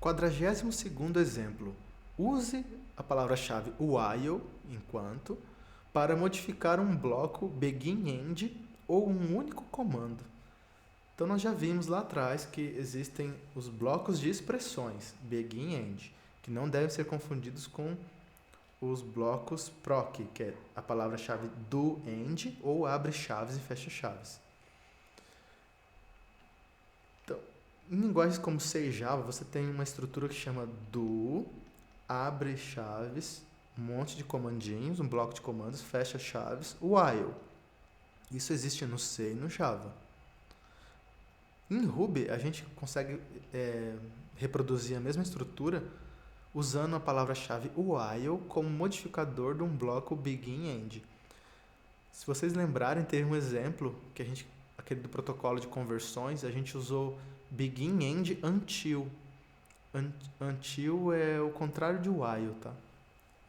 42º exemplo. Use a palavra-chave while, enquanto, para modificar um bloco begin-end ou um único comando. Então, nós já vimos lá atrás que existem os blocos de expressões, begin-end, que não devem ser confundidos com os blocos proc, que é a palavra-chave do-end ou abre-chaves e fecha-chaves. Então, em linguagens como C e Java, você tem uma estrutura que chama do, abre chaves, um monte de comandinhos, um bloco de comandos, fecha chaves, while. Isso existe no C e no Java. Em Ruby, a gente consegue reproduzir a mesma estrutura usando a palavra-chave while como modificador de um bloco begin-end. Se vocês lembrarem, teve um exemplo, aquele do protocolo de conversões, a gente usou begin-end until. Until é o contrário de while, tá?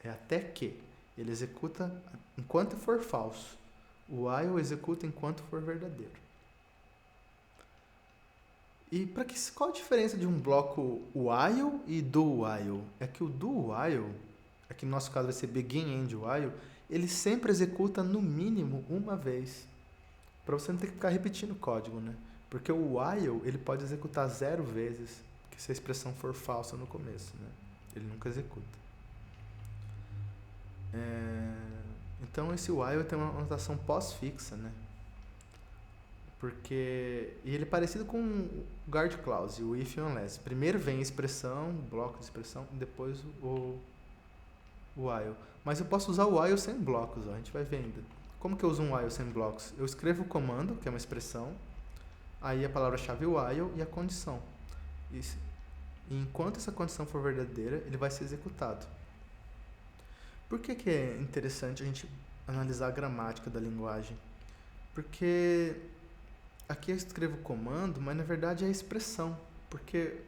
É até que. Ele executa enquanto for falso. O while executa enquanto for verdadeiro. E qual a diferença de um bloco while e do while? É que o do while, aqui no nosso caso vai ser begin-end while, ele sempre executa no mínimo uma vez. Para você não ter que ficar repetindo o código, né? Porque o while, ele pode executar 0 vezes, se a expressão for falsa no começo, né? Ele nunca executa. Então, esse while tem uma notação pós-fixa, né? E ele é parecido com o guard clause, o if e unless. Primeiro vem a expressão, o bloco de expressão, e depois o while. Mas eu posso usar o while sem blocos, ó, a gente vai vendo. Como que eu uso um while sem blocos? Eu escrevo o comando, que é uma expressão, aí a palavra-chave while e a condição. E enquanto essa condição for verdadeira, ele vai ser executado. Por que é interessante a gente analisar a gramática da linguagem? Porque aqui eu escrevo comando, mas na verdade é expressão. Porque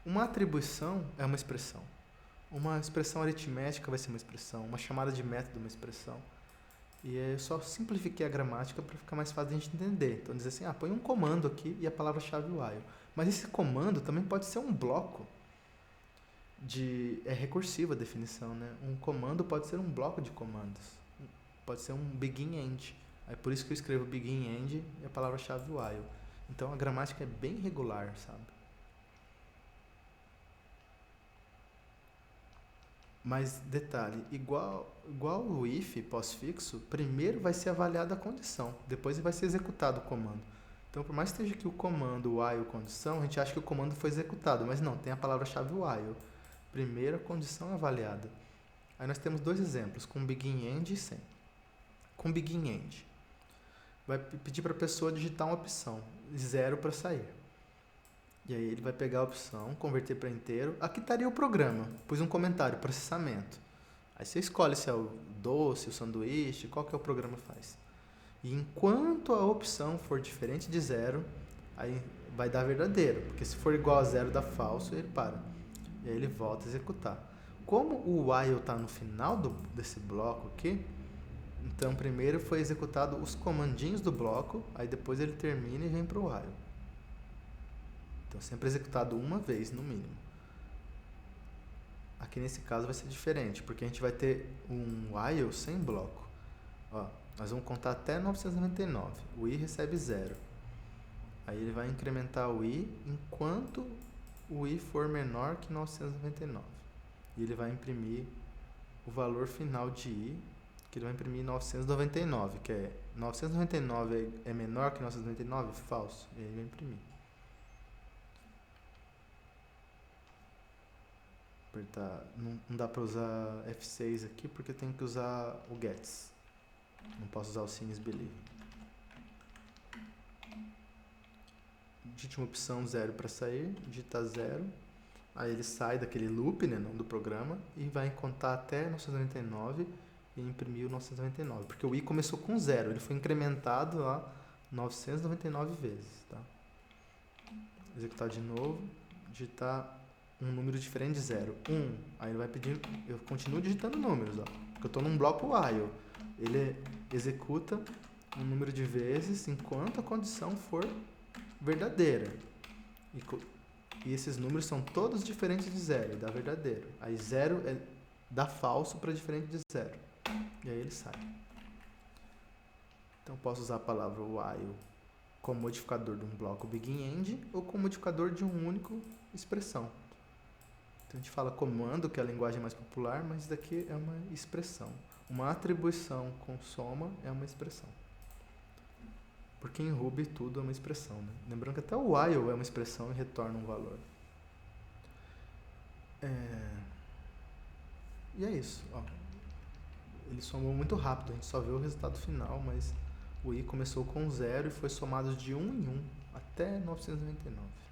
uma atribuição é uma expressão. Uma expressão aritmética vai ser uma expressão. Uma chamada de método é uma expressão. E eu só simplifiquei a gramática para ficar mais fácil de a gente entender. Então, dizer assim, põe um comando aqui e a palavra-chave while. Mas esse comando também pode ser um bloco. É recursiva a definição, né? Um comando pode ser um bloco de comandos. Pode ser um begin-end. É por isso que eu escrevo begin-end e a palavra-chave while. Então, a gramática é bem regular, sabe? Mas, detalhe, igual o if pós-fixo, primeiro vai ser avaliada a condição, depois vai ser executado o comando. Então, por mais que esteja aqui o comando while condição, a gente acha que o comando foi executado, mas não, tem a palavra-chave while. Primeiro a condição é avaliada. Aí nós temos 2 exemplos, com begin-end e sem. Com begin-end, vai pedir para a pessoa digitar uma opção, 0 para sair. E aí ele vai pegar a opção, converter para inteiro. Aqui estaria o programa. Pus um comentário, processamento. Aí você escolhe se é o doce, o sanduíche, qual que é o programa faz. E enquanto a opção for diferente de 0, aí vai dar verdadeiro. Porque se for igual a 0, dá falso, ele para. E aí ele volta a executar. Como o while está no final desse bloco aqui, então primeiro foi executado os comandinhos do bloco, aí depois ele termina e vem para o while. Então, sempre executado uma vez, no mínimo. Aqui nesse caso vai ser diferente, porque a gente vai ter um while sem bloco. Ó, nós vamos contar até 999. O i recebe 0. Aí ele vai incrementar o i enquanto o i for menor que 999. E ele vai imprimir o valor final de i, que ele vai imprimir 999, que é 999 é menor que 999? Falso. E aí ele vai imprimir. Não dá para usar F6 aqui porque tem que usar o gets. Não posso usar o since believe. Digite uma opção 0 para sair, digita 0. Aí ele sai daquele loop, né, não do programa, e vai contar até 999 e imprimir o 999. Porque o i começou com 0, ele foi incrementado lá 999 vezes. Tá? Executar de novo, digitar um número diferente de 0. 1. Aí ele vai pedir, eu continuo digitando números, ó, porque eu estou num bloco while. Ele executa um número de vezes enquanto a condição for verdadeira. E esses números são todos diferentes de zero, dá verdadeiro. Aí zero dá falso para diferente de zero. E aí ele sai. Então eu posso usar a palavra while como modificador de um bloco begin-end ou como modificador de uma única expressão. Então a gente fala comando, que é a linguagem mais popular, mas isso daqui é uma expressão. Uma atribuição com soma é uma expressão. Porque em Ruby tudo é uma expressão, né? Lembrando que até o while é uma expressão e retorna um valor. E é isso. Ó. Ele somou muito rápido, a gente só vê o resultado final, mas o i começou com 0 e foi somado de 1 em 1 até 999.